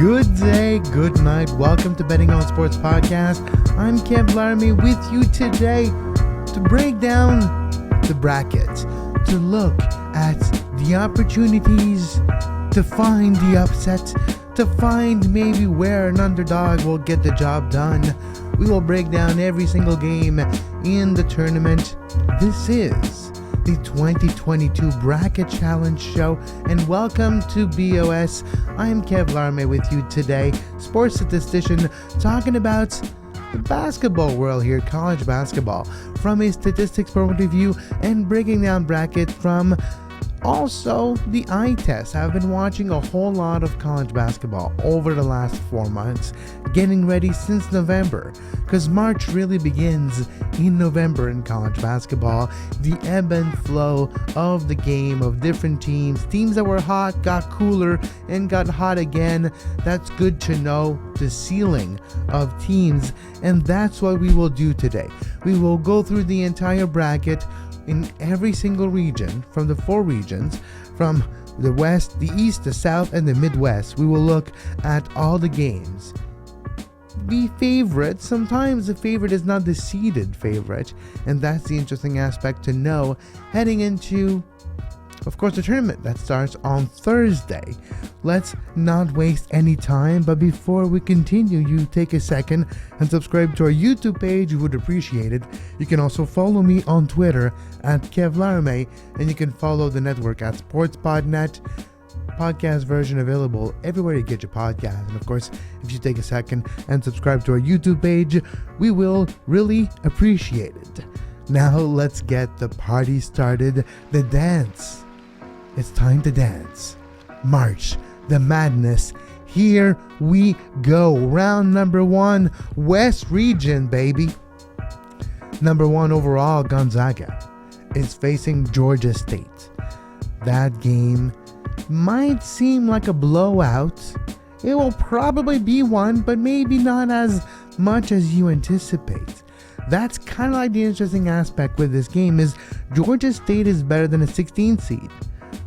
Good day, good night. Welcome to Betting on Sports Podcast. I'm Kevin Laramee with you today to break down the bracket, to look at the opportunities, to find the upset, to find maybe where an underdog will get the job done. We will break down every single game in the tournament. This is the 2022 Bracket Challenge Show, and welcome to BOS. I'm Kevin Laramee with you today, sports statistician, talking about the basketball world here, college basketball, from a statistics point of view, and breaking down bracket from also the eye test. I've been watching a whole lot of college basketball over the last 4 months, getting ready since November, because March really begins in November in college basketball. The ebb and flow of the game, of different teams that were hot got cooler and got hot again. That's good to know, the ceiling of teams, and that's what we will do today. We will go through the entire bracket in every single region, from the 4 regions, from the West, the East, the South, and the Midwest. We will look at all the games. The favorite, sometimes the favorite is not the seeded favorite, and that's the interesting aspect to know heading into, of course, the tournament that starts on Thursday. Let's not waste any time, but before we continue, you take a second and subscribe to our YouTube page. We would appreciate it. You can also follow me on Twitter at Kev Laramee, and you can follow the network at SportsPodNet. Podcast version available everywhere you get your podcast. And of course, if you take a second and subscribe to our YouTube page, we will really appreciate it. Now let's get the party started, the dance. It's time to dance. March the Madness. Here we go. Round number 1, West Region, baby. Number 1 overall, Gonzaga is facing Georgia State. That game might seem like a blowout. It will probably be one, but maybe not as much as you anticipate. That's kind of like the interesting aspect with this game is Georgia State is better than a 16th seed.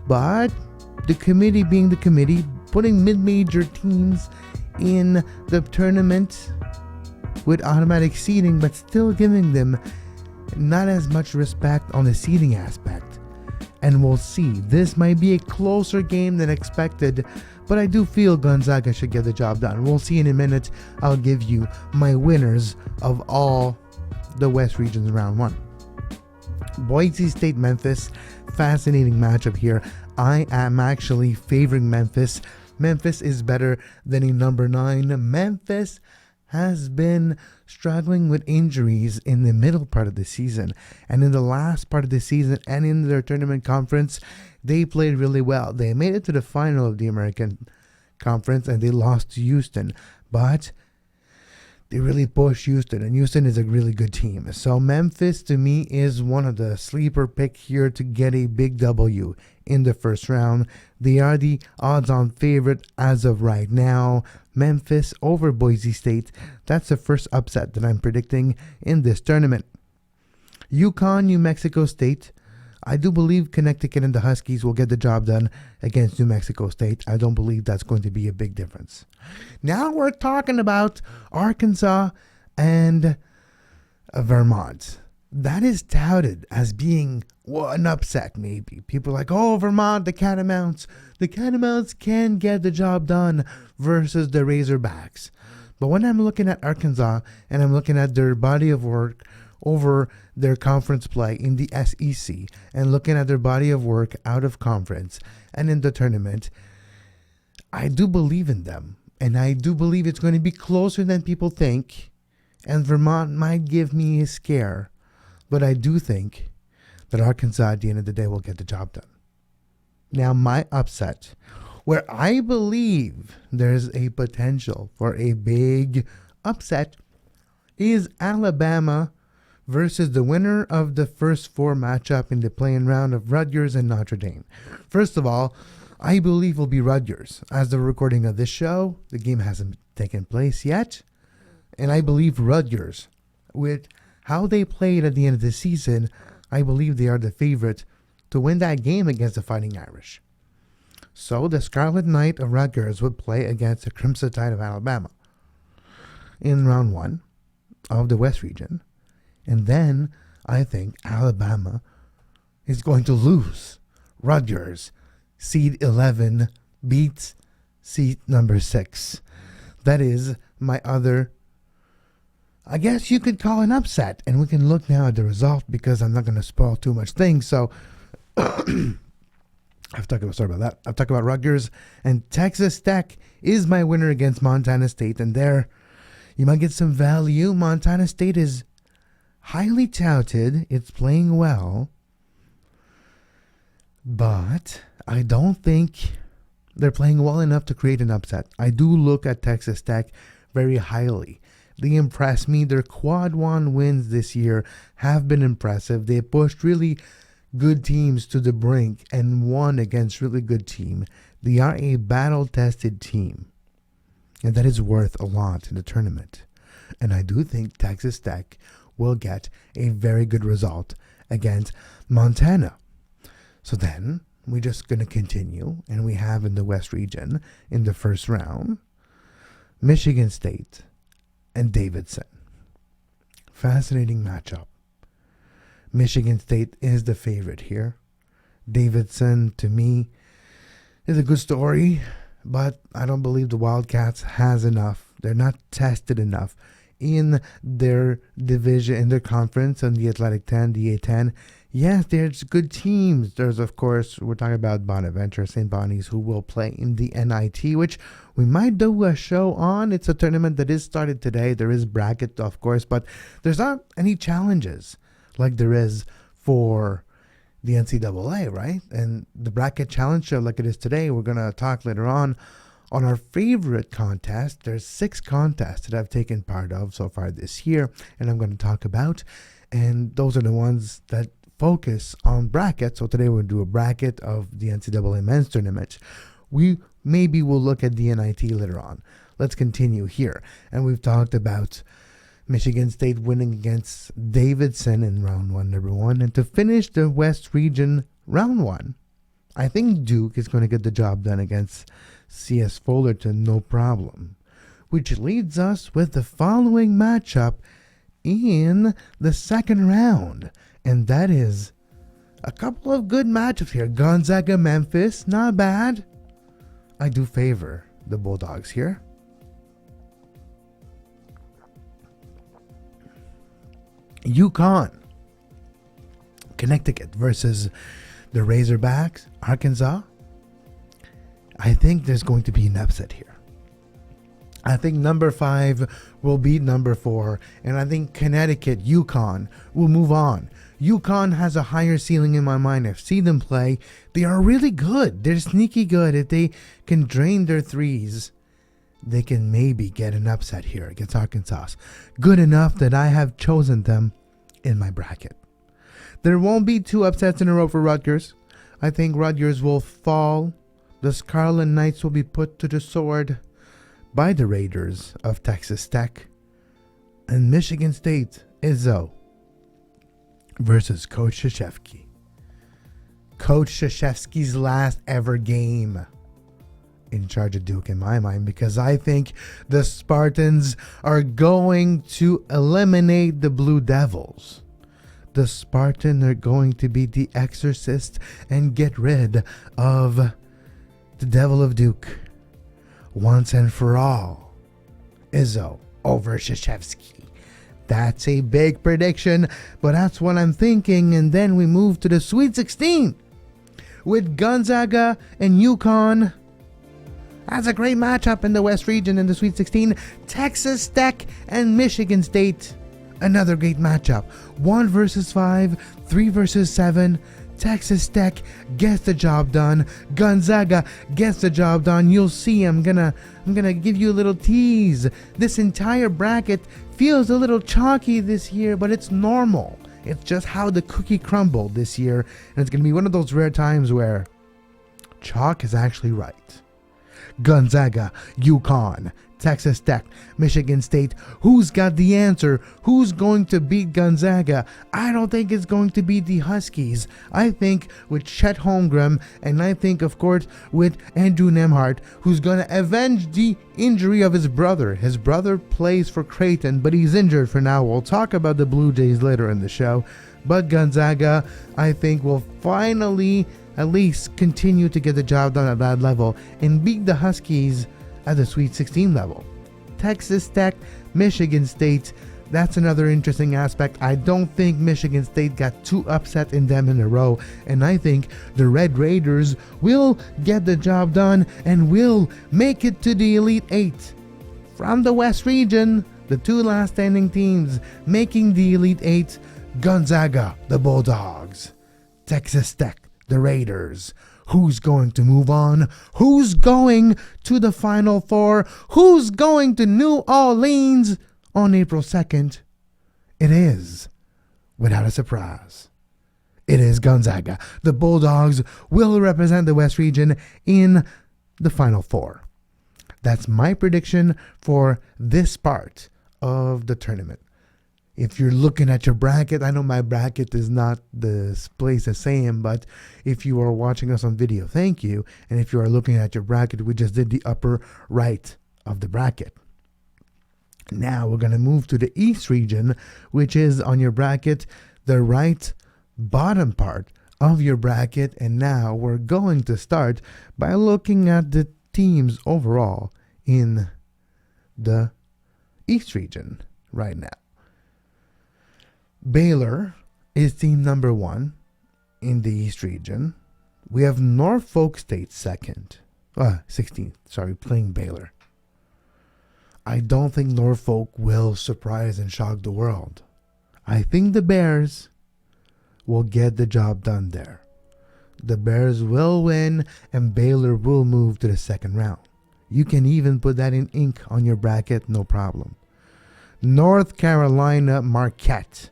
But the committee being the committee, putting mid-major teams in the tournament with automatic seeding, but still giving them not as much respect on the seeding aspect. And we'll see. This might be a closer game than expected, but I do feel Gonzaga should get the job done. We'll see in a minute. I'll give you my winners of all the West regions round 1. Boise State, Memphis. Fascinating matchup here. I am actually favoring Memphis. Memphis is better than a number 9. Memphis has been struggling with injuries in the middle part of the season, and in the last part of the season and in their tournament conference, they played really well. They made it to the final of the American Conference and they lost to Houston, but they really pushed Houston, and Houston is a really good team. So Memphis, to me, is one of the sleeper pick here to get a big W in the first round. They are the odds-on favorite as of right now. Memphis over Boise State. That's the first upset that I'm predicting in this tournament. UConn, New Mexico State. I do believe Connecticut and the Huskies will get the job done against New Mexico State. I don't believe that's going to be a big difference. Now we're talking about Arkansas and Vermont. That is touted as being an upset, maybe. People are like, oh, Vermont, the Catamounts. The Catamounts can get the job done versus the Razorbacks. But when I'm looking at Arkansas and I'm looking at their body of work over their conference play in the SEC and looking at their body of work out of conference and in the tournament, I do believe in them. And I do believe it's going to be closer than people think. And Vermont might give me a scare. But I do think that Arkansas at the end of the day will get the job done. Now, my upset, where I believe there's a potential for a big upset, is Alabama versus the winner of the first 4 matchup in the play-in round of Rutgers and Notre Dame. First of all, I believe it will be Rutgers. As the recording of this show, the game hasn't taken place yet. And I believe Rutgers, with how they played at the end of the season, I believe they are the favorite to win that game against the Fighting Irish. So the Scarlet Knight of Rutgers would play against the Crimson Tide of Alabama in round 1 of the West region. And then I think Alabama is going to lose. Rutgers, seed 11, beats seed number 6. That is my other, I guess you could call an upset. And we can look now at the result because I'm not going to spoil too much things. So I've talked about Rutgers, and Texas Tech is my winner against Montana State. And there you might get some value. Montana State is highly touted. It's playing well. But I don't think they're playing well enough to create an upset. I do look at Texas Tech very highly. They impress me. Their quad one wins this year have been impressive. They pushed really good teams to the brink and won against really good team. They are a battle-tested team, and that is worth a lot in the tournament. And I do think Texas Tech will get a very good result against Montana. So then we're just going to continue, and we have in the West region in the first round Michigan State and Davidson. Fascinating matchup. Michigan State is the favorite here. Davidson, to me, is a good story, but I don't believe the Wildcats has enough. They're not tested enough in their division, in their conference, on the Athletic 10, the A10. Yes, there's good teams. There's, of course, we're talking about Bonaventure, St. Bonnie's, who will play in the NIT, which we might do a show on. It's a tournament that is started today. There is bracket, of course, but there's not any challenges like there is for the NCAA, right? And the bracket challenge show like it is today, we're going to talk later on our favorite contest. There's 6 contests that I've taken part of so far this year, and I'm going to talk about. And those are the ones that focus on brackets. So today we'll do a bracket of the NCAA men's tournament. We maybe will look at the NIT later on. Let's continue here. And we've talked about Michigan State winning against Davidson in round 1, number 1. And to finish the West region round 1, I think Duke is going to get the job done against CS Fullerton, no problem. Which leads us with the following matchup in the second round. And that is a couple of good matchups here. Gonzaga, Memphis, not bad. I do favor the Bulldogs here. UConn, Connecticut versus the Razorbacks, Arkansas. I think there's going to be an upset here. I think number 5 will beat number 4, and I think Connecticut, UConn, will move on. UConn has a higher ceiling in my mind. I've seen them play. They are really good. They're sneaky good. If they can drain their threes, they can maybe get an upset here against Arkansas. Good enough that I have chosen them in my bracket. There won't be 2 upsets in a row for Rutgers. I think Rutgers will fall. The Scarlet Knights will be put to the sword by the Raiders of Texas Tech. And Michigan State, Izzo versus Coach Krzyzewski. Coach Krzyzewski's last ever game in charge of Duke in my mind, because I think the Spartans are going to eliminate the Blue Devils. The Spartans are going to be the exorcist and get rid of the Devil of Duke once and for all. Izzo over Krzyzewski. That's a big prediction, but that's what I'm thinking. And then we move to the Sweet 16 with Gonzaga and UConn. That's a great matchup in the West region in the Sweet 16. Texas Tech and Michigan State. Another great matchup. 1 versus 5, 3 versus 7. Texas Tech gets the job done. Gonzaga gets the job done. You'll see. I'm gonna give you a little tease. This entire bracket feels a little chalky this year, but it's normal. It's just how the cookie crumbled this year, and it's gonna be one of those rare times where chalk is actually right. Gonzaga, UConn, Texas Tech, Michigan State. Who's got the answer? Who's going to beat Gonzaga? I don't think it's going to be the Huskies. I think with Chet Holmgren, and I think, of course, with Andrew Nembhard, who's going to avenge the injury of his brother. His brother plays for Creighton, but he's injured for now. We'll talk about the Blue Jays later in the show. But Gonzaga, I think, will finally at least continue to get the job done at that level and beat the Huskies at the Sweet 16 level. Texas Tech, Michigan State, that's another interesting aspect. I don't think Michigan State got too upset in them in a row, and I think the Red Raiders will get the job done and will make it to the Elite Eight. From the West region, the two last standing teams making the Elite Eight: Gonzaga, the Bulldogs; Texas Tech, the Raiders. Who's going to move on? Who's going to the Final Four? Who's going to New Orleans on April 2nd? It is, without a surprise, it is Gonzaga. The Bulldogs will represent the West region in the Final Four. That's my prediction for this part of the tournament. If you're looking at your bracket, I know my bracket is not displays the same, but if you are watching us on video, thank you. And if you are looking at your bracket, we just did the upper right of the bracket. Now we're going to move to the East region, which is on your bracket, the right bottom part of your bracket. And now we're going to start by looking at the teams overall in the East region right now. Baylor is team number 1 in the East region. We have Norfolk State 16th, playing Baylor. I don't think Norfolk will surprise and shock the world. I think the Bears will get the job done there. The Bears will win and Baylor will move to the second round. You can even put that in ink on your bracket, no problem. North Carolina, Marquette.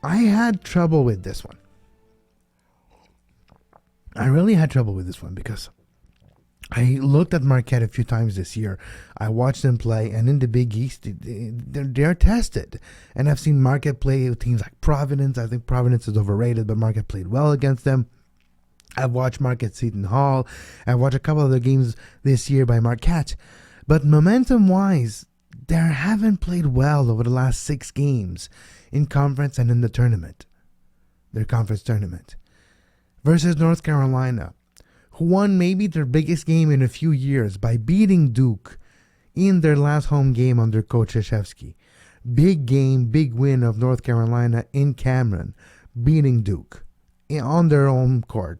I had trouble with this one. I really had trouble with this one because I looked at Marquette a few times this year. I watched them play, and in the Big East, they're tested. And I've seen Marquette play with teams like Providence. I think Providence is overrated, but Marquette played well against them. I've watched Marquette Seton Hall. I've watched a couple of the games this year by Marquette. But momentum-wise, they haven't played well over the last 6 games in conference and in the tournament, their conference tournament, versus North Carolina, who won maybe their biggest game in a few years by beating Duke in their last home game under Coach Krzyzewski. Big game, big win of North Carolina in Cameron, beating Duke on their own court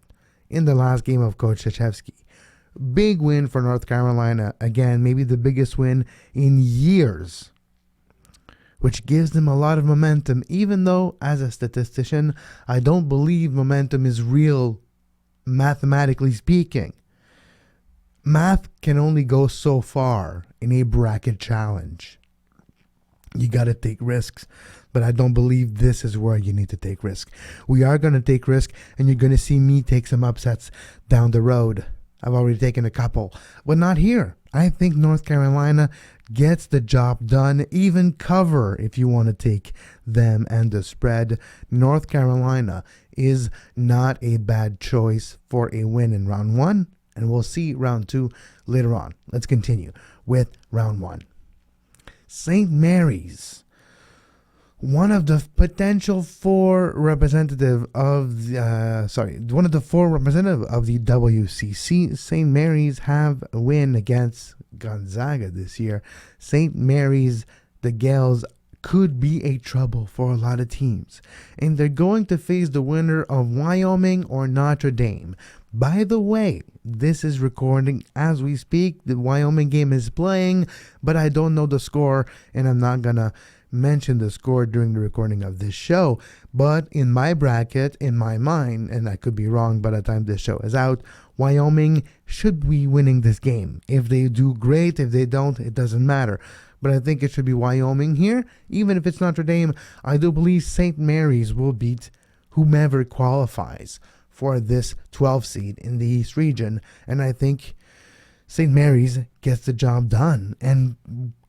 in the last game of Coach Krzyzewski. Big win for North Carolina. Again, maybe the biggest win in years, which gives them a lot of momentum, even though, as a statistician, I don't believe momentum is real, mathematically speaking. Math can only go so far in a bracket challenge. You got to take risks, but I don't believe this is where you need to take risk. We are going to take risk, and you're going to see me take some upsets down the road. I've already taken a couple, but not here. I think North Carolina gets the job done, even cover if you want to take them and the spread. North Carolina is not a bad choice for a win in round 1, and we'll see round 2 later on. Let's continue with round 1. St. Mary's, one of the potential 4 representative of the, one of the 4 representative of the WCC. St. Mary's have a win against Gonzaga this year. St. Mary's, the Gales, could be a trouble for a lot of teams, and they're going to face the winner of Wyoming or Notre Dame. By the way, this is recording as we speak. The Wyoming game is playing, but I don't know the score, and I'm not gonna mention the score during the recording of this show. But in my bracket, in my mind, and I could be wrong by the time this show is out, Wyoming should be winning this game. If they do, great. If they don't, it doesn't matter. But I think it should be Wyoming here. Even if it's Notre Dame, I do believe St. Mary's will beat whomever qualifies for this 12 seed in the East region. And I think St. Mary's gets the job done and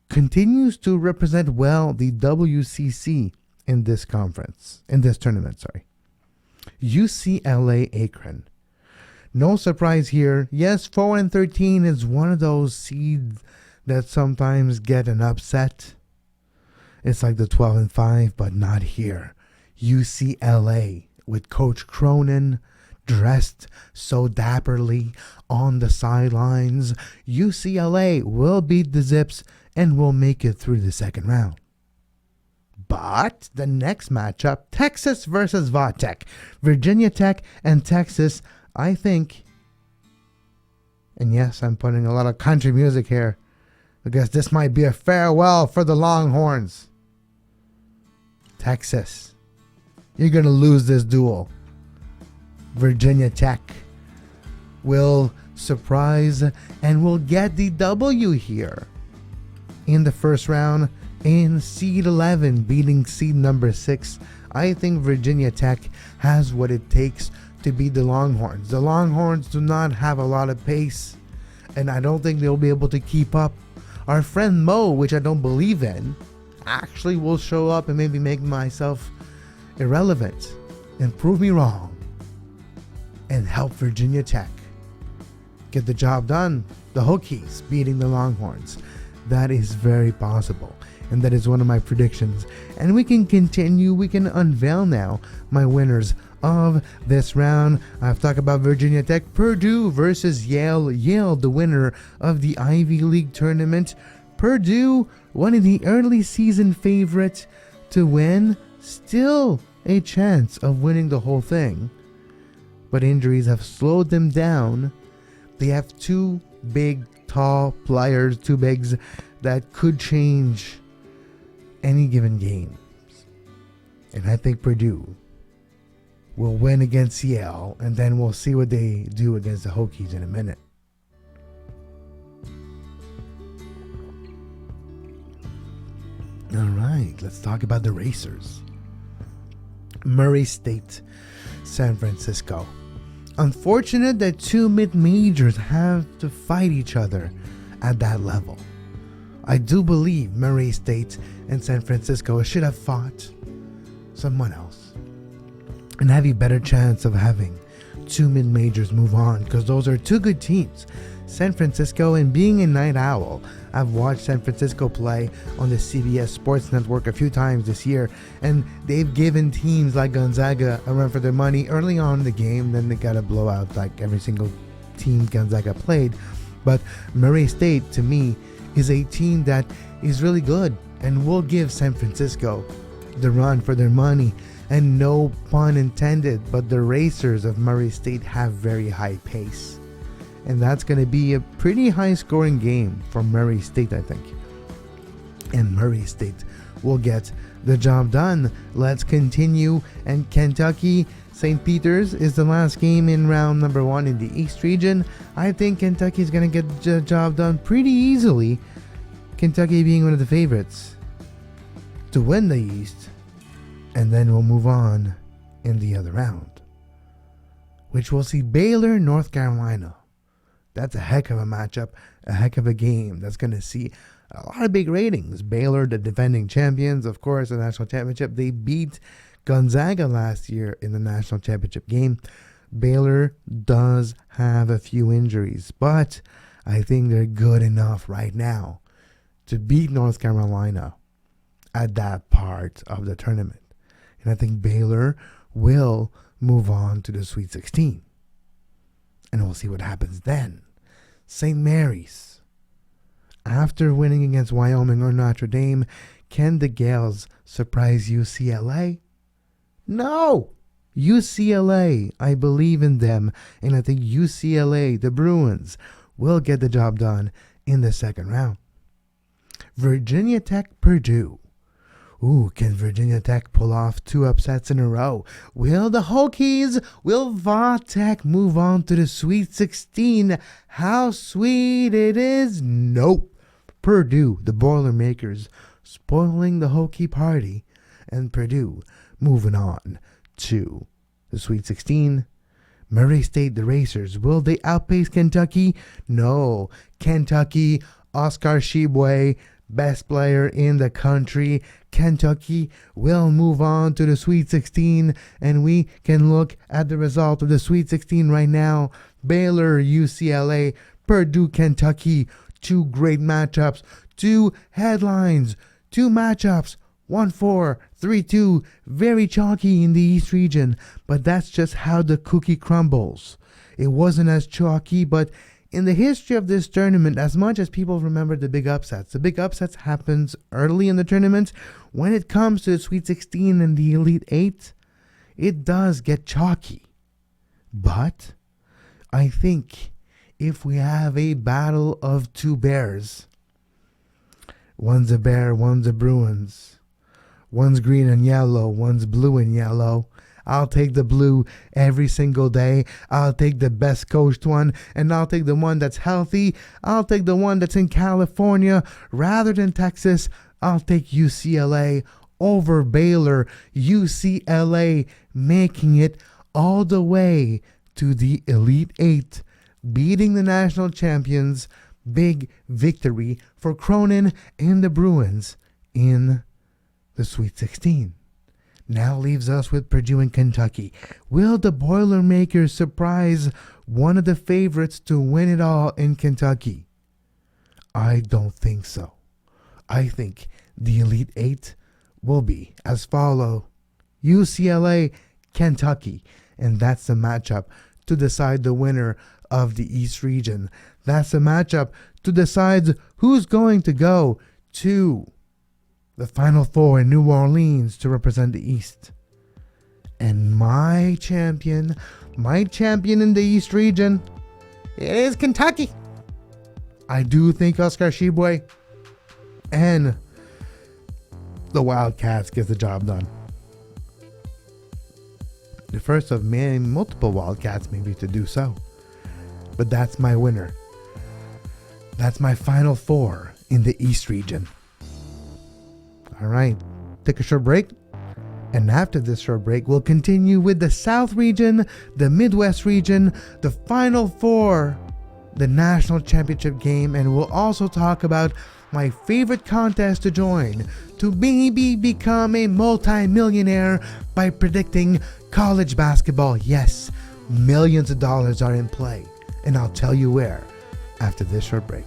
continues to represent well the WCC in this tournament. UCLA Akron. No surprise here. Yes, 4-13 is one of those seeds that sometimes get an upset. It's like the 12-5, but not here. UCLA with Coach Cronin dressed so dapperly on the sidelines. UCLA will beat the Zips and will make it through the second round. But the next matchup, Texas versus Vatech. Virginia Tech and Texas, I think, and yes, I'm putting a lot of country music here, because this might be a farewell for the Longhorns. Texas, you're going to lose this duel. Virginia Tech will surprise and will get the W here in the first round in seed 11, beating seed number 6. I think Virginia Tech has what it takes to beat the Longhorns. The Longhorns do not have a lot of pace, and I don't think they'll be able to keep up. Our friend Mo, which I don't believe in, actually will show up and maybe make myself irrelevant and prove me wrong and help Virginia Tech get the job done. The Hokies beating the Longhorns. That is very possible, and that is one of my predictions. And we can continue, we can unveil now my winners of this round. I've talked about Virginia Tech. Purdue versus Yale. Yale, the winner of the Ivy League tournament. Purdue, one of the early season favorites to win. Still a chance of winning the whole thing, but injuries have slowed them down. They have two big, tall players, two bigs that could change any given game. And I think Purdue will win against Yale, and then we'll see what they do against the Hokies in a minute. All right, let's talk about the Racers. Murray State, San Francisco. Unfortunate that two mid-majors have to fight each other at that level. I do believe Murray State and San Francisco should have fought someone else and have a better chance of having two mid-majors move on, because those are two good teams. San Francisco, and being a night owl, I've watched San Francisco play on the CBS Sports Network a few times this year, and they've given teams like Gonzaga a run for their money early on in the game. Then they got a blowout like every single team Gonzaga played. But Murray State, to me, is a team that is really good and will give San Francisco the run for their money. And no pun intended, but the Racers of Murray State have very high pace. And that's going to be a pretty high scoring game for Murray State, I think. And Murray State will get the job done. Let's continue. And Kentucky, St. Peter's is the last game in round number 1 in the East region. I think Kentucky is going to get the job done pretty easily. Kentucky being one of the favorites to win the East. And then we'll move on in the other round, which we'll see Baylor, North Carolina. That's a heck of a matchup, a heck of a game. That's going to see a lot of big ratings. Baylor, the defending champions, of course, the national championship. They beat Gonzaga last year in the national championship game. Baylor does have a few injuries, but I think they're good enough right now to beat North Carolina at that part of the tournament. And I think Baylor will move on to the Sweet 16. And we'll see what happens then. St. Mary's. After winning against Wyoming or Notre Dame, can the Gales surprise UCLA? No! UCLA, I believe in them. And I think UCLA, the Bruins, will get the job done in the second round. Virginia Tech, Purdue. Ooh, can Virginia Tech pull off 2 upsets in a row? Will the Hokies, will Vatech move on to the Sweet 16? How sweet it is? Nope. Purdue, the Boilermakers, spoiling the Hokie party, and Purdue moving on to the Sweet 16, Murray State, the Racers, will they outpace Kentucky? No. Kentucky, Oscar Tshiebwe, best player in the country. Kentucky will move on to the Sweet 16, and we can look at the result of the Sweet 16 right now. Baylor, UCLA, Purdue, Kentucky. Two great matchups, two headlines, two matchups. 1-4, 3-2, very chalky in the East region, but that's just how the cookie crumbles. It wasn't as chalky, but in the history of this tournament, as much as people remember the big upsets happens early in the tournament. When it comes to the Sweet 16 and the Elite 8, it does get chalky. But I think if we have a battle of two bears, one's a bear, one's a Bruins, one's green and yellow, one's blue and yellow, I'll take the blue every single day. I'll take the best coached one, and I'll take the one that's healthy. I'll take the one that's in California rather than Texas. I'll take UCLA over Baylor. UCLA making it all the way to the Elite 8, beating the national champions. Big victory for Cronin and the Bruins in the Sweet 16. Now leaves us with Purdue and Kentucky. Will the Boilermakers surprise one of the favorites to win it all in Kentucky? I don't think so. I think the Elite 8 will be as follow: UCLA, Kentucky, and that's the matchup to decide the winner of the East region. That's the matchup to decide who's going to go to the Final Four in New Orleans to represent the East. And my champion in the East region, it is Kentucky. I do think Oscar Tshiebwe and the Wildcats get the job done. The first of many, multiple Wildcats maybe to do so. But that's my winner. That's my Final Four in the East region. All right, take a short break. And after this short break, we'll continue with the South region, the Midwest region, the Final Four, the national championship game, and we'll also talk about my favorite contest to join to maybe become a multi-millionaire by predicting college basketball. Yes, millions of dollars are in play, and I'll tell you where after this short break.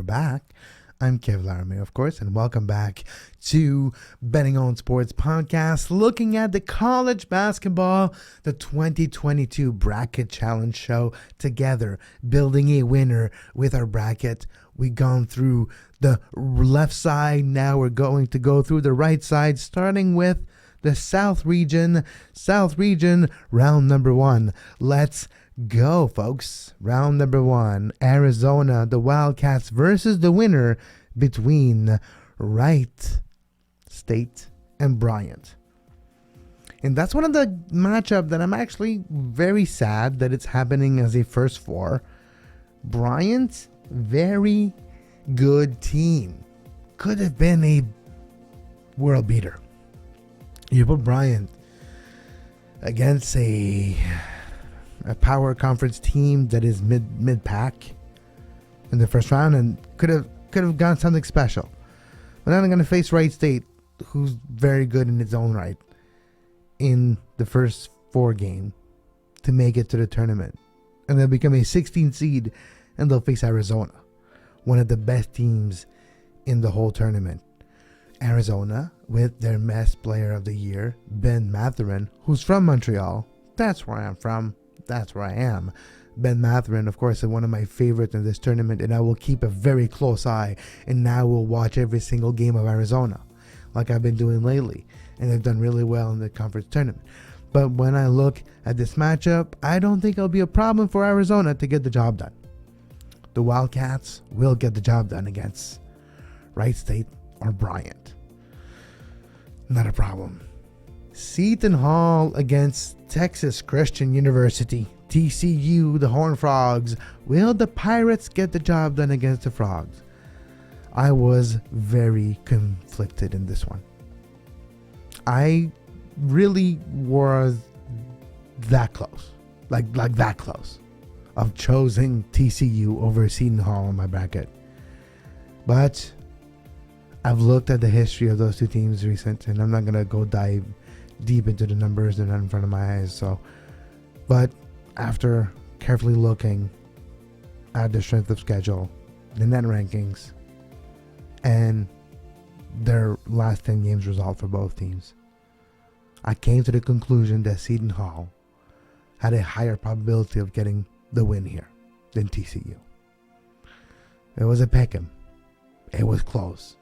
Back. I'm Kevin Laramee, of course, and welcome back to Betting on Sports Podcast, looking at the college basketball, the 2022 Bracket Challenge show together, building a winner with our bracket. We've gone through the left side, now we're going to go through the right side, starting with the South region. South region, round number 1. Let's go, folks. Round number 1, Arizona, the Wildcats versus the winner between Wright State and Bryant. And that's one of the matchup that I'm actually very sad that it's happening as a first four. Bryant, very good team. Could have been a world beater. You put Bryant against a power conference team that is mid pack in the first round and could have gotten something special. But then I'm going to face Wright State, who's very good in its own right, in the first 4 game to make it to the tournament. And they'll become a 16 seed and they'll face Arizona, one of the best teams in the whole tournament. Arizona with their best player of the year, Ben Mathurin, who's from Montreal. That's where I'm from. That's where I am. Ben Mathurin, of course, is one of my favorites in this tournament, and I will keep a very close eye, and now will watch every single game of Arizona, like I've been doing lately, and they've done really well in the conference tournament. But when I look at this matchup, I don't think it'll be a problem for Arizona to get the job done. The Wildcats will get the job done against Wright State or Bryant. not a problem. Seton Hall against Texas Christian University. TCU, the Horned Frogs. Will the Pirates get the job done against the Frogs? I was very conflicted in this one. I really was that close. Like that close of choosing TCU over Seton Hall in my bracket. But I've looked at the history of those two teams recent, and I'm not going to go dive deep into the numbers. They're not in front of my eyes. But after carefully looking at the strength of schedule, the net rankings, and their last 10 games result for both teams, I came to the conclusion that Seton Hall had a higher probability of getting the win here than TCU. It was a pick'em. It was close.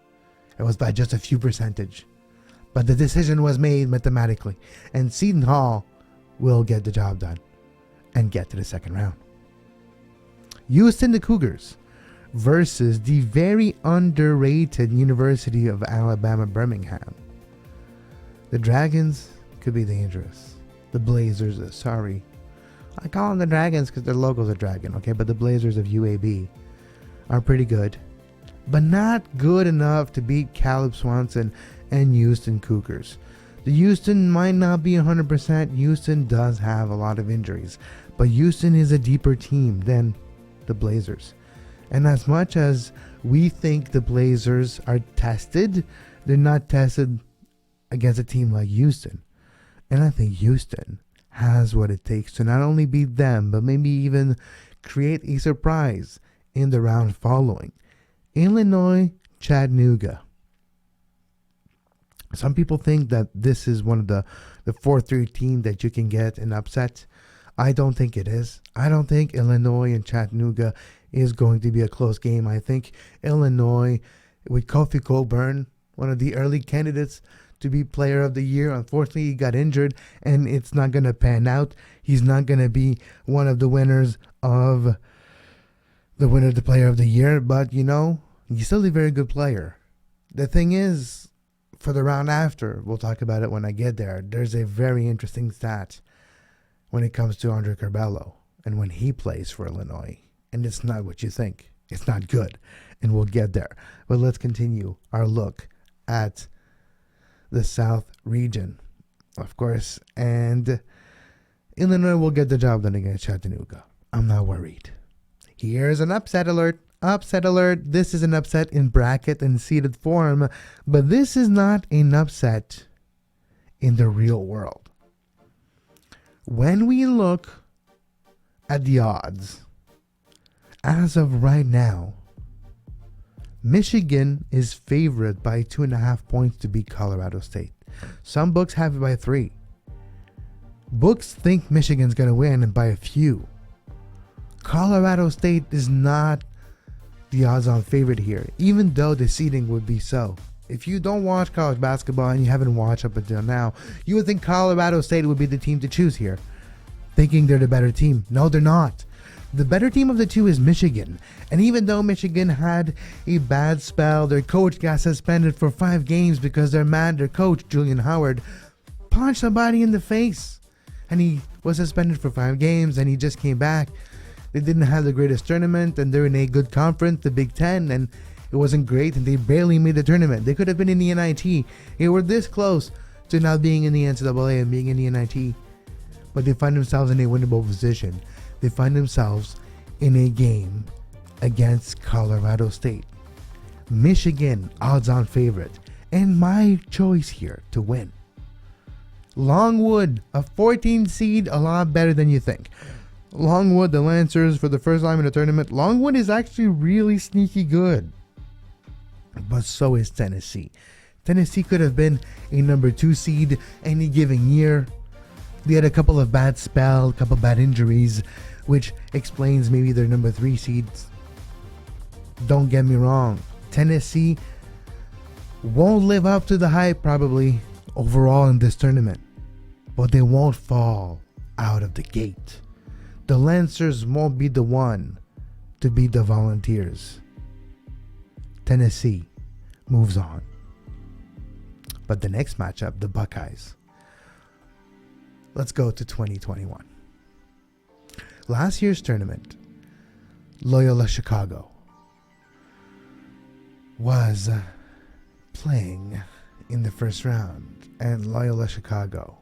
It was by just a few percentage. But the decision was made mathematically, and Seton Hall will get the job done and get to the second round. Houston, the Cougars versus the very underrated University of Alabama, Birmingham. The Dragons could be dangerous. The Blazers, sorry. I call them the Dragons because their logo's a dragon, okay? But the Blazers of UAB are pretty good, but not good enough to beat Caleb Swanson and Houston Cougars. The Houston might not be 100%. Houston does have a lot of injuries, but Houston is a deeper team than the Blazers. And as much as we think the Blazers are tested, they're not tested against a team like Houston. And I think Houston has what it takes to not only beat them, but maybe even create a surprise in the round following. Illinois, Chattanooga. Some people think that this is one of the 4-3 team that you can get an upset. I don't think it is. I don't think Illinois and Chattanooga is going to be a close game. I think Illinois, with Kofi Cockburn, one of the early candidates to be player of the year. Unfortunately, he got injured and it's not going to pan out. He's not going to be one of the winners of the player of the year, but he's still a very good player. The thing is, for the round after, we'll talk about it when I get there, there's a very interesting stat when it comes to Andre Curbelo and when he plays for Illinois. And it's not what you think. It's not good. And we'll get there. But let's continue our look at the South region, of course. And Illinois will get the job done against Chattanooga. I'm not worried. Here's an upset alert. Upset alert. This is an upset in bracket and seeded form, but this is not an upset in the real world. When we look at the odds, as of right now, Michigan is favored by 2.5 points to beat Colorado State. Some books have it by 3. Books think Michigan's going to win and by a few. Colorado State is not the odds-on favorite here, even though the seeding would be so. If you don't watch college basketball and you haven't watched up until now, you would think Colorado State would be the team to choose here, thinking they're the better team. No, they're not. The better team of the two is Michigan. And even though Michigan had a bad spell, their coach got suspended for 5 games because they're mad their coach, Julian Howard, punched somebody in the face. And he was suspended for 5 games and he just came back. They didn't have the greatest tournament and they're in a good conference, the Big Ten, and it wasn't great and they barely made the tournament. They could have been in the NIT. They were this close to not being in the NCAA and being in the NIT. But they find themselves in a winnable position. They find themselves in a game against Colorado State. Michigan, odds-on favorite. And my choice here to win. Longwood, a 14 seed, a lot better than you think. Longwood, the Lancers, for the first time in the tournament. Longwood is actually really sneaky good. But so is Tennessee. Tennessee could have been a number 2 seed any given year. They had a couple of bad spells, a couple of bad injuries, which explains maybe their number 3 seeds. Don't get me wrong. Tennessee won't live up to the hype probably overall in this tournament, but they won't fall out of the gate. The Lancers won't be the one to beat the Volunteers. Tennessee moves on. But the next matchup, the Buckeyes. Let's go to 2021. Last year's tournament, Loyola Chicago was playing in the first round, and Loyola Chicago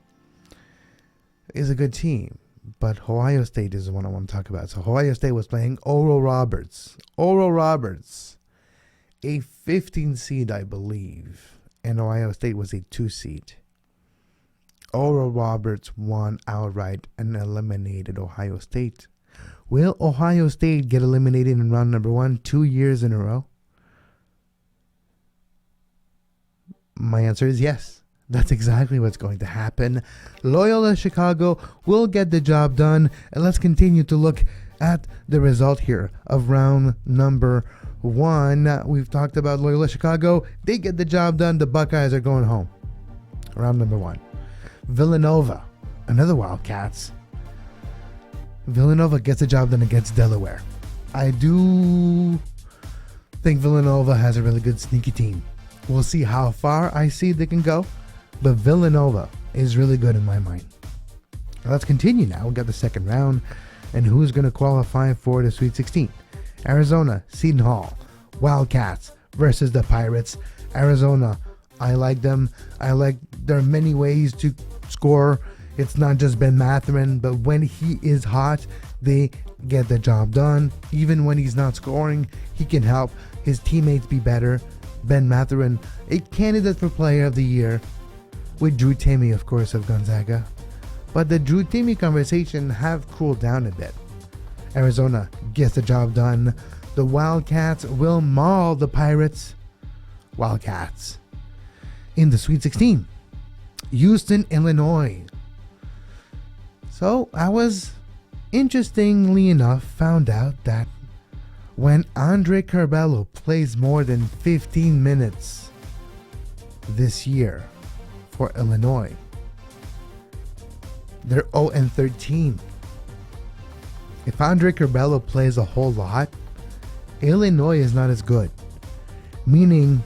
is a good team, but Ohio State is the one I want to talk about. So Ohio State was playing Oral Roberts, a 15 seed, I believe, and Ohio State was a 2 seed. Oral Roberts won outright and eliminated Ohio State. Will Ohio State get eliminated in round number 1 2 years in a row? My answer is yes. That's exactly what's going to happen. Loyola Chicago will get the job done. And let's continue to look at the result here of round number 1. We've talked about Loyola Chicago. They get the job done. The Buckeyes are going home. Round number 1. Villanova, another Wildcats. Villanova gets the job done against Delaware. I do think Villanova has a really good sneaky team. We'll see how far I see they can go, but Villanova is really good in my mind. Let's continue now. We've got the second round, and who's going to qualify for the Sweet 16? Arizona, Seton Hall, Wildcats versus the Pirates. Arizona, I like them. There are many ways to score. It's not just Ben Mathurin, but when he is hot, they get the job done. Even when he's not scoring, he can help his teammates be better. Ben Mathurin, a candidate for Player of the Year, with Drew Timme, of course, of Gonzaga. But the Drew Timme conversation have cooled down a bit. Arizona gets the job done. The Wildcats will maul the Pirates. Wildcats. In the Sweet 16, Houston, Illinois. So I was, interestingly enough, found out that when Andre Curbelo plays more than 15 minutes this year for Illinois, they're 0-13. If Andre Curbelo plays a whole lot, Illinois is not as good. Meaning,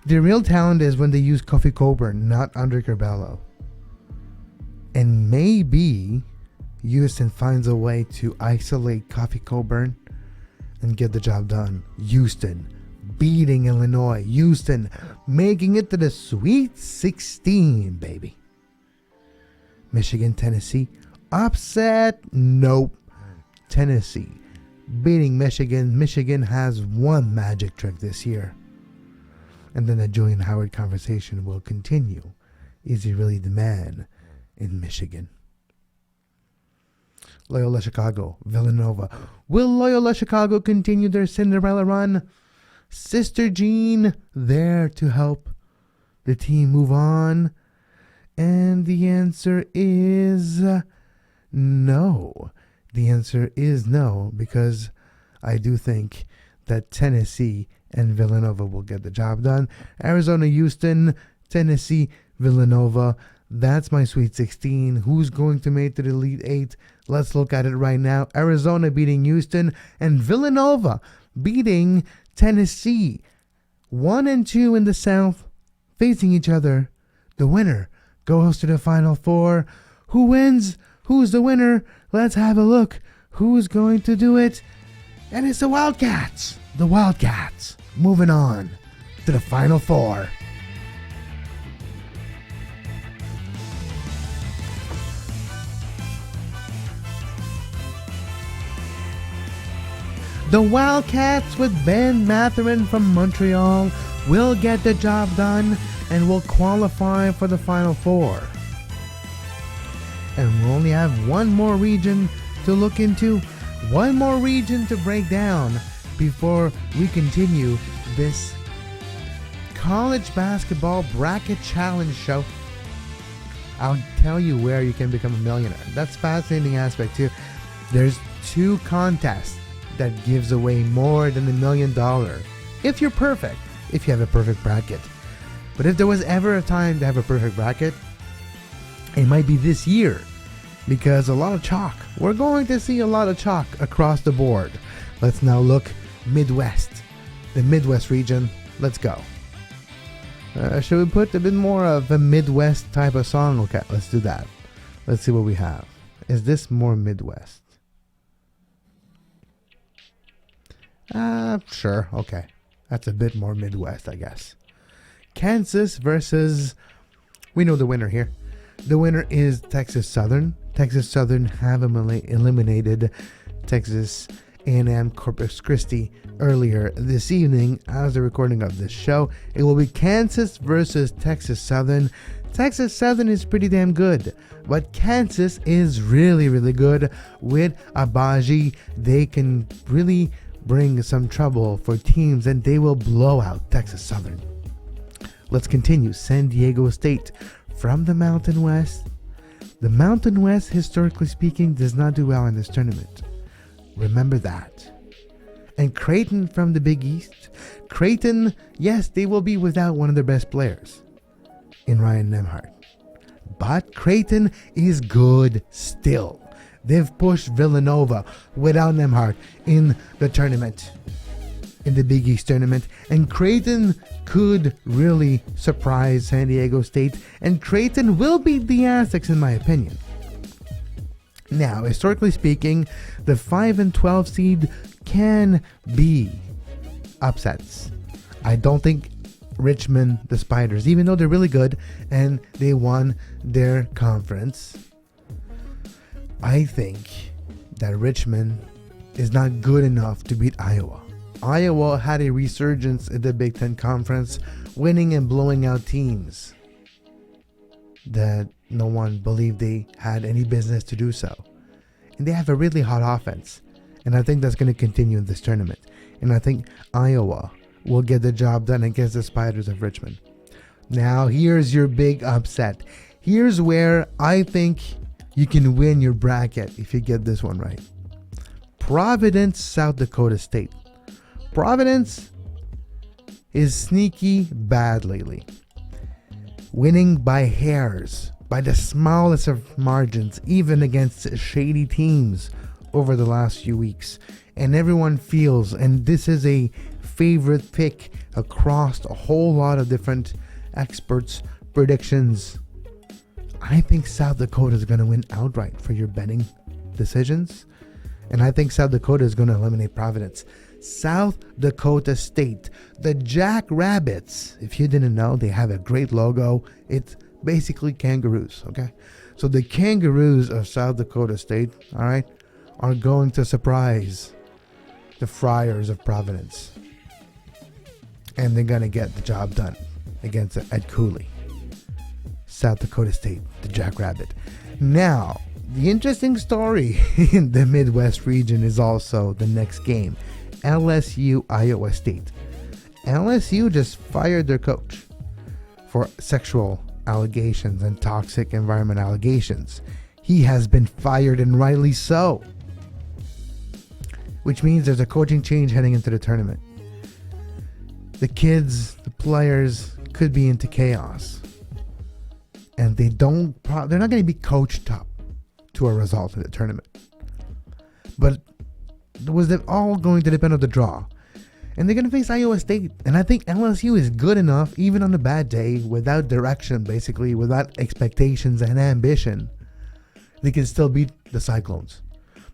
the real talent is when they use Kofi Cockburn, not Andre Curbelo. And maybe Houston finds a way to isolate Kofi Cockburn and get the job done. Houston beating Illinois. Houston making it to the Sweet 16, baby. Michigan, Tennessee. Upset? Nope. Tennessee beating Michigan. Michigan has one magic trick this year. And then the Julian Howard conversation will continue. Is he really the man in Michigan? Loyola Chicago, Villanova. Will Loyola Chicago continue their Cinderella run? Sister Jean there to help the team move on? And the answer is no. The answer is no, because I do think that Tennessee and Villanova will get the job done. Arizona, Houston, Tennessee, Villanova. That's my Sweet 16. Who's going to make the Elite 8? Let's look at it right now. Arizona beating Houston and Villanova beating Tennessee. 1 and 2 in the South facing each other. The winner goes to the Final Four. Who wins? Who's the winner? Let's have a look. Who's going to do it? And it's the Wildcats. The Wildcats moving on to the Final Four. The Wildcats with Ben Mathurin from Montreal will get the job done and will qualify for the Final Four. And we only have one more region to look into, one more region to break down before we continue this college basketball bracket challenge show. I'll tell you where you can become a millionaire. That's a fascinating aspect too. There's 2 contests that gives away more than $1 million if you're perfect, if you have a perfect bracket. But if there was ever a time to have a perfect bracket, it might be this year, because a lot of chalk. We're going to see a lot of chalk across the board. Let's now look Midwest, the Midwest region. Let's go. Should we put a bit more of a Midwest type of song? Okay, let's do that. Let's see what we have. Is this more Midwest? Sure. Okay. That's a bit more Midwest, I guess. Kansas versus... We know the winner here. The winner is Texas Southern. Texas Southern have eliminated Texas A&M Corpus Christi earlier this evening as the recording of this show. It will be Kansas versus Texas Southern. Texas Southern is pretty damn good, but Kansas is really, really good. With Abaji, they can really bring some trouble for teams, and they will blow out Texas Southern. Let's continue. San Diego State from the Mountain West. The Mountain West, historically speaking, does not do well in this tournament. Remember that. And Creighton from the Big East. Creighton, yes, they will be without one of their best players in Ryan Nembhard. But Creighton is good still. They've pushed Villanova without Nembhard in the tournament, in the Big East tournament. And Creighton could really surprise San Diego State. And Creighton will beat the Aztecs, in my opinion. Now, historically speaking, the 5 and 12 seed can be upsets. I don't think Richmond, the Spiders, even though they're really good and they won their conference, I think that Richmond is not good enough to beat Iowa. Iowa had a resurgence in the Big Ten Conference, winning and blowing out teams that no one believed they had any business to do so. And they have a really hot offense. And I think that's going to continue in this tournament. And I think Iowa will get the job done against the Spiders of Richmond. Now, here's your big upset. Here's where I think you can win your bracket if you get this one right. Providence, South Dakota State. Providence is sneaky bad lately. Winning by hairs, by the smallest of margins, even against shady teams over the last few weeks. And everyone feels, and this is a favorite pick across a whole lot of different experts' predictions. I think South Dakota is going to win outright for your betting decisions. And I think South Dakota is going to eliminate Providence. South Dakota State, the Jackrabbits. If you didn't know, they have a great logo. It's basically kangaroos, okay? So the Kangaroos of South Dakota State, all right, are going to surprise the Friars of Providence. And they're going to get the job done against Ed Cooley. South Dakota State, the Jackrabbit. Now, the interesting story in the Midwest region is also the next game. LSU, Iowa State. LSU just fired their coach for sexual allegations and toxic environment allegations. He has been fired, and rightly so. Which means there's a coaching change heading into the tournament. The kids, the players could be into chaos. And they're not going to be coached up to a result in the tournament. But was it all going to depend on the draw? And they're going to face Iowa State. And I think LSU is good enough, even on a bad day, without direction, basically, without expectations and ambition. They can still beat the Cyclones.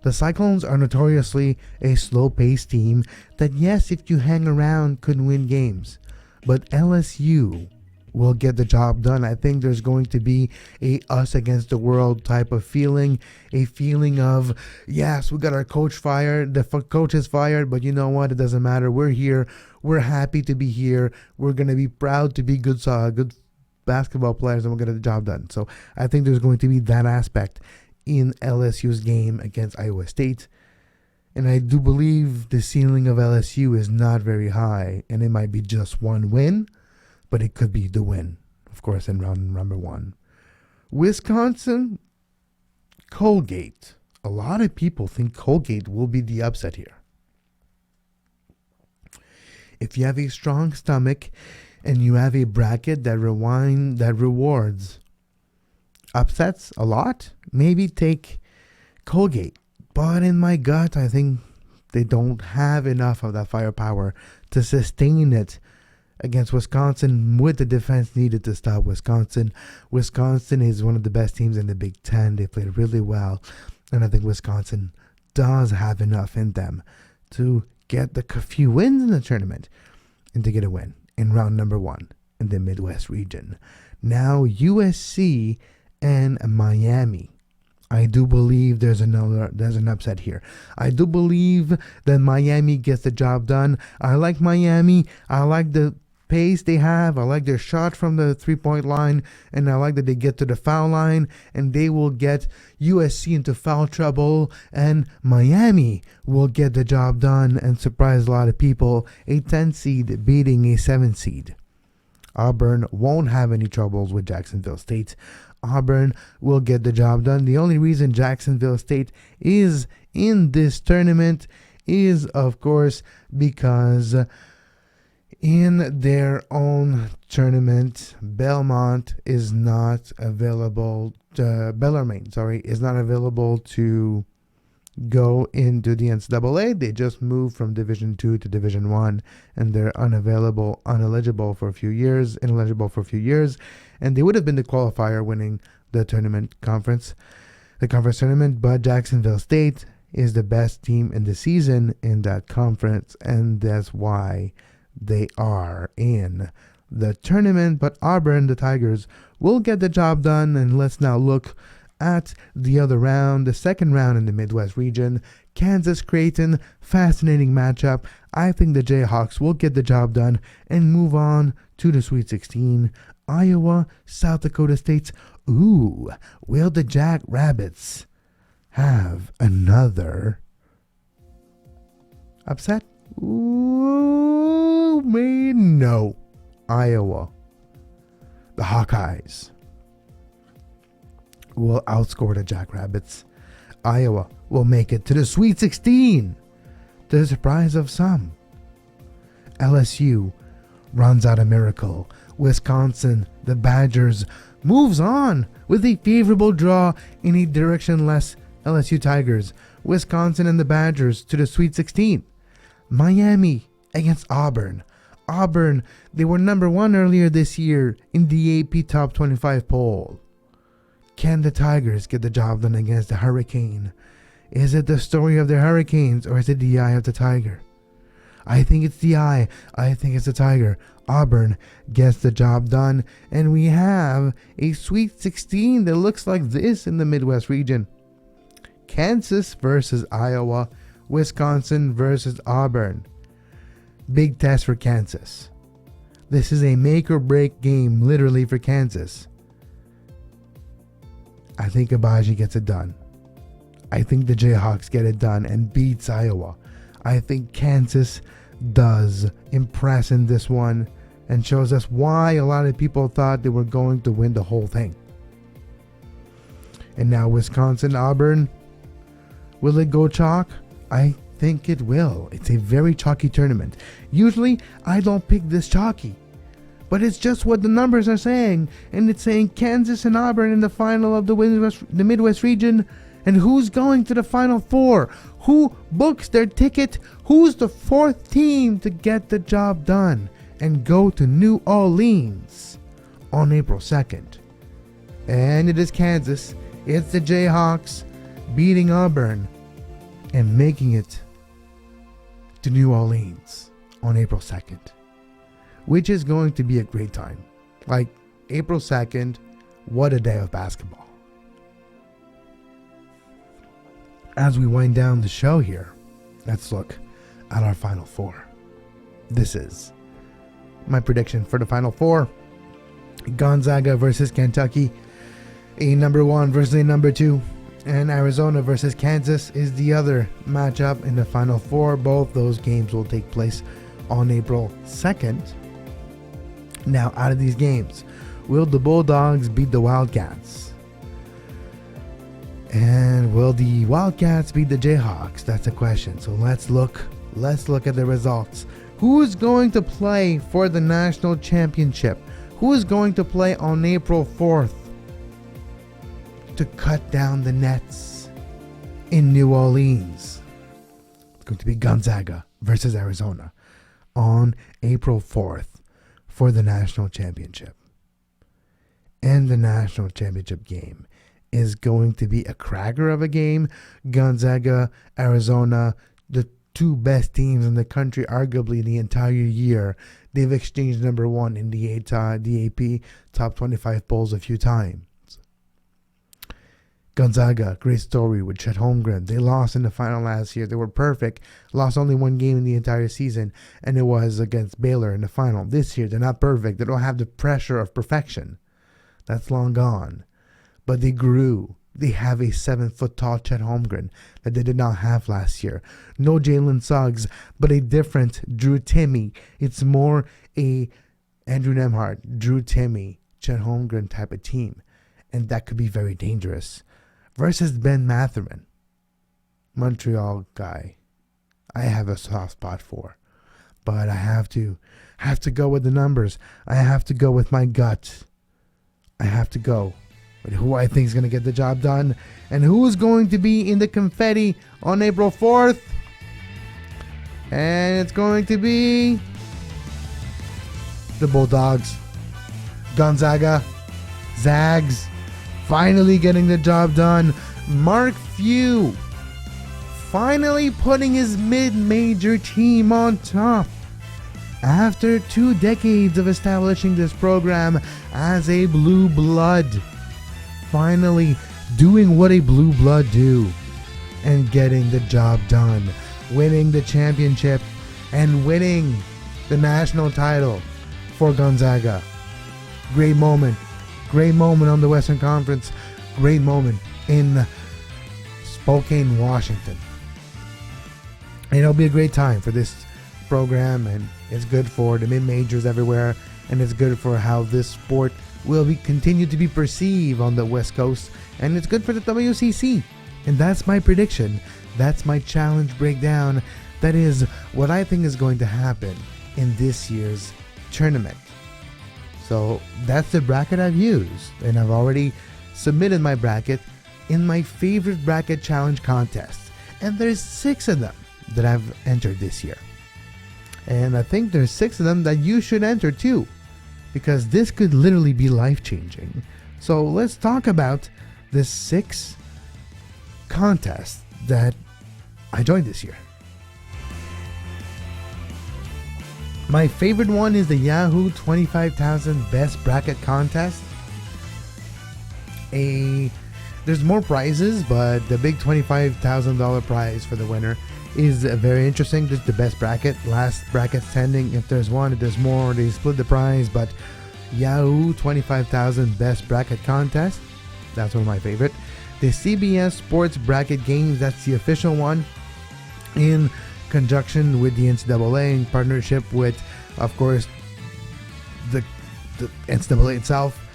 The Cyclones are notoriously a slow-paced team that, yes, if you hang around, could win games. But LSU will get the job done. I think there's going to be a us against the world type of feeling, a feeling of, yes, we got our coach fired, the coach is fired, but you know what, it doesn't matter, we're here, we're happy to be here, we're going to be proud to be good basketball players, and we'll get the job done. So I think there's going to be that aspect in LSU's game against Iowa State. And I do believe the ceiling of LSU is not very high, and it might be just one win, but it could be the win, of course, in round number 1. Wisconsin, Colgate. A lot of people think Colgate will be the upset here. If you have a strong stomach and you have a bracket that rewards upsets a lot, maybe take Colgate. But in my gut, I think they don't have enough of that firepower to sustain it against Wisconsin with the defense needed to stop Wisconsin. Wisconsin is one of the best teams in the Big Ten. They played really well, and I think Wisconsin does have enough in them to get the few wins in the tournament and to get a win in round number 1 in the Midwest region. Now USC and Miami. I do believe there's an upset here. I do believe that Miami gets the job done. I like Miami. I like the pace they have. I like their shot from the 3-point line, and I like that they get to the foul line and they will get USC into foul trouble, and Miami will get the job done and surprise a lot of people. A 10 seed beating a 7 seed. Auburn won't have any troubles with Jacksonville State. Auburn will get the job done. The only reason Jacksonville State is in this tournament is, of course, because in their own tournament, Bellarmine is not available to go into the NCAA. They just moved from Division 2 to Division 1, and they're ineligible for a few years, and they would have been the qualifier winning the conference tournament, but Jacksonville State is the best team in the season in that conference, and that's why they are in the tournament. But Auburn, the Tigers, will get the job done, and let's now look at the other round, the second round in the Midwest region. Kansas-Creighton, fascinating matchup. I think the Jayhawks will get the job done and move on to the Sweet 16. Iowa, South Dakota State. Ooh, will the Jackrabbits have another upset? Ooh, no. Iowa, the Hawkeyes, will outscore the Jackrabbits. Iowa will make it to the Sweet 16, to the surprise of some. LSU runs out a miracle. Wisconsin, the Badgers, moves on with a favorable draw in a directionless LSU Tigers. Wisconsin and the Badgers to the Sweet 16. Miami against Auburn. Auburn, they were number 1 earlier this year in the AP Top 25 poll. Can the Tigers get the job done against the Hurricane? Is it the story of the Hurricanes, or is it the eye of the Tiger? I think it's the eye. I think it's the Tiger. Auburn gets the job done, and we have a Sweet 16 that looks like this in the Midwest region. Kansas versus Iowa. Wisconsin versus Auburn. Big test for Kansas. This is a make or break game, literally, for Kansas. I think Abaji gets it done. I think the Jayhawks get it done and beats Iowa. I think Kansas does impress in this one and shows us why a lot of people thought they were going to win the whole thing. And now Wisconsin, Auburn. Will it go chalk? I think it will. It's a very chalky tournament. Usually, I don't pick this chalky. But it's just what the numbers are saying. And it's saying Kansas and Auburn in the final of the Midwest region. And who's going to the Final Four? Who books their ticket? Who's the 4th team to get the job done and go to New Orleans on April 2nd? And it is Kansas. It's the Jayhawks beating Auburn and making it to New Orleans on April 2nd. Which is going to be a great time. Like, April 2nd, what a day of basketball. As we wind down the show here, let's look at our Final Four. This is my prediction for the Final Four. Gonzaga versus Kentucky. A number 1 versus a number 2. And Arizona versus Kansas is the other matchup in the Final Four. Both those games will take place on April 2nd. Now, out of these games, will the Bulldogs beat the Wildcats? And will the Wildcats beat the Jayhawks? That's a question. So let's look at the results. Who is going to play for the national championship? Who is going to play on April 4th to cut down the nets in New Orleans? It's going to be Gonzaga versus Arizona on April 4th. for the national championship. And the national championship game is going to be a cracker of a game. Gonzaga, Arizona, the two best teams in the country, arguably the entire year. They've exchanged number one in the AP top 25 polls a few times. Gonzaga, great story with Chet Holmgren. They lost in the final last year. They were perfect. Lost only one game in the entire season, and it was against Baylor in the final. This year, they're not perfect. They don't have the pressure of perfection. That's long gone. But they grew. They have a 7-foot-tall Chet Holmgren that they did not have last year. No Jalen Suggs, but a different Drew Timme. It's more a Andrew Nembhard, Drew Timme, Chet Holmgren type of team. And that could be very dangerous. Versus Ben Matherman, Montreal guy, I have a soft spot for. But I have to go with the numbers. I have to go with my gut. I have to go with who I think is going to get the job done and who is going to be in the confetti on April 4th. And it's going to be the Bulldogs. Gonzaga, Zags, finally getting the job done. Mark Few finally putting his mid-major team on top. After 2 decades of establishing this program as a blue blood, finally doing what a blue blood do and getting the job done, winning the championship and winning the national title for Gonzaga. Great moment on the Western Conference, great moment in Spokane, Washington. And it'll be a great time for this program, and it's good for the mid-majors everywhere, and it's good for how this sport will continue to be perceived on the West Coast, and it's good for the WCC. And that's my prediction. That's my challenge breakdown. That is what I think is going to happen in this year's tournament. So that's the bracket I've used, and I've already submitted my bracket in my favorite bracket challenge contest. And there's 6 of them that I've entered this year. And I think there's 6 of them that you should enter too, because this could literally be life-changing. So let's talk about the 6 contests that I joined this year. My favorite one is the Yahoo 25,000 Best Bracket Contest. There's more prizes, but the big $25,000 prize for the winner is very interesting. This is the best bracket, last bracket standing. If there's one, if there's more, they split the prize. But Yahoo 25,000 Best Bracket Contest, that's one of my favorite. The CBS Sports Bracket Games, that's the official one, in conjunction with the NCAA, in partnership with, of course, the NCAA itself.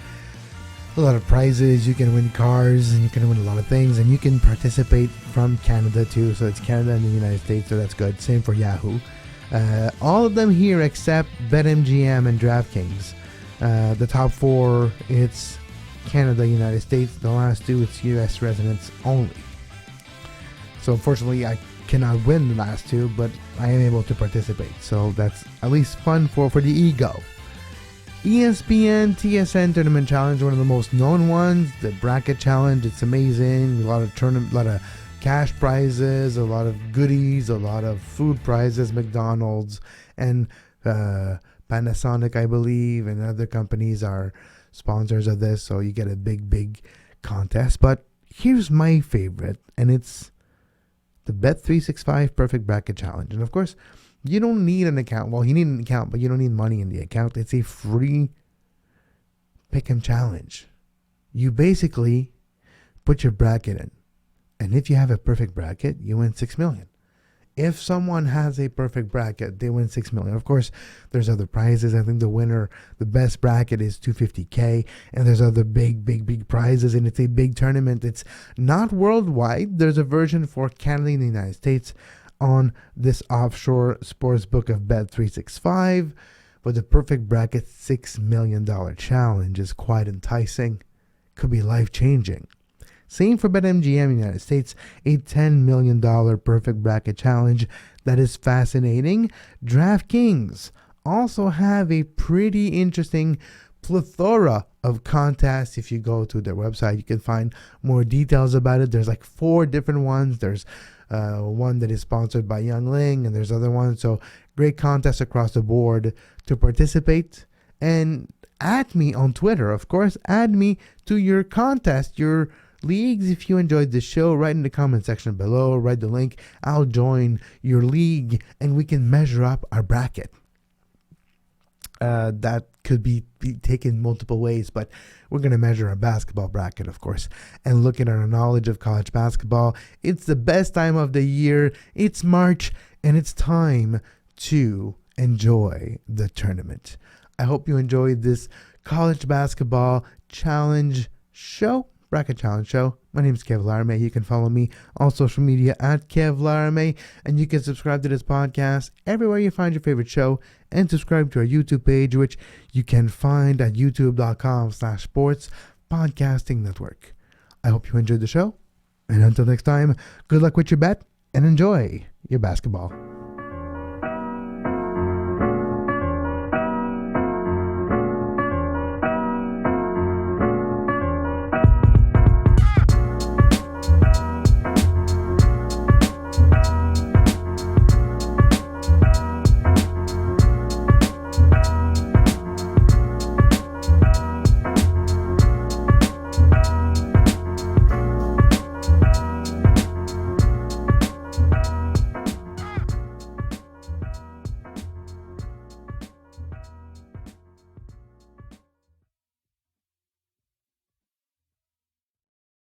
A lot of prizes. You can win cars, and you can win a lot of things, and you can participate from Canada too. So it's Canada and the United States, so that's good. Same for Yahoo. All of them here except BetMGM and DraftKings. The top 4, it's Canada, United States. The last 2, it's US residents only. So unfortunately, I cannot win the last 2, but I am able to participate. So that's at least fun for the ego. ESPN TSN Tournament Challenge, one of the most known ones. The Bracket Challenge, it's amazing. A lot of cash prizes, a lot of goodies, a lot of food prizes, McDonald's and Panasonic, I believe, and other companies are sponsors of this. So you get a big contest. But here's my favorite, and it's the Bet365 Perfect Bracket Challenge. And of course, you don't need an account. Well, you need an account, but you don't need money in the account. It's a free pick'em challenge. You basically put your bracket in, and if you have a perfect bracket, you win $6 million. If someone has a perfect bracket, they win $6 million. Of course, there's other prizes. I think the winner, the best bracket is $250K, and there's other big prizes, and it's a big tournament. It's not worldwide. There's a version for Canada and the United States on this offshore sports book of Bet365, but the perfect bracket $6 million challenge is quite enticing. Could be life-changing. Same for BetMGM United States, a $10 million perfect bracket challenge that is fascinating. DraftKings also have a pretty interesting plethora of contests. If you go to their website, you can find more details about it. There's like 4 different ones. There's one that is sponsored by Young Ling, and there's other ones. So great contests across the board to participate. And add me on Twitter, of course. Add me to your contest, your leagues. If you enjoyed the show, write in the comment section below, write the link. I'll join your league and we can measure up our bracket. That could be taken multiple ways, but we're going to measure a basketball bracket, of course, and look at our knowledge of college basketball. It's the best time of the year. It's March, and it's time to enjoy the tournament. I hope you enjoyed this college basketball challenge show, bracket challenge show. My name is Kevin Laramee. You can follow me on social media at Kev Laramee, and you can subscribe to this podcast everywhere you find your favorite show, and subscribe to our YouTube page, which you can find at youtube.com/sports podcasting network. I hope you enjoyed the show, and until next time, good luck with your bet and enjoy your basketball.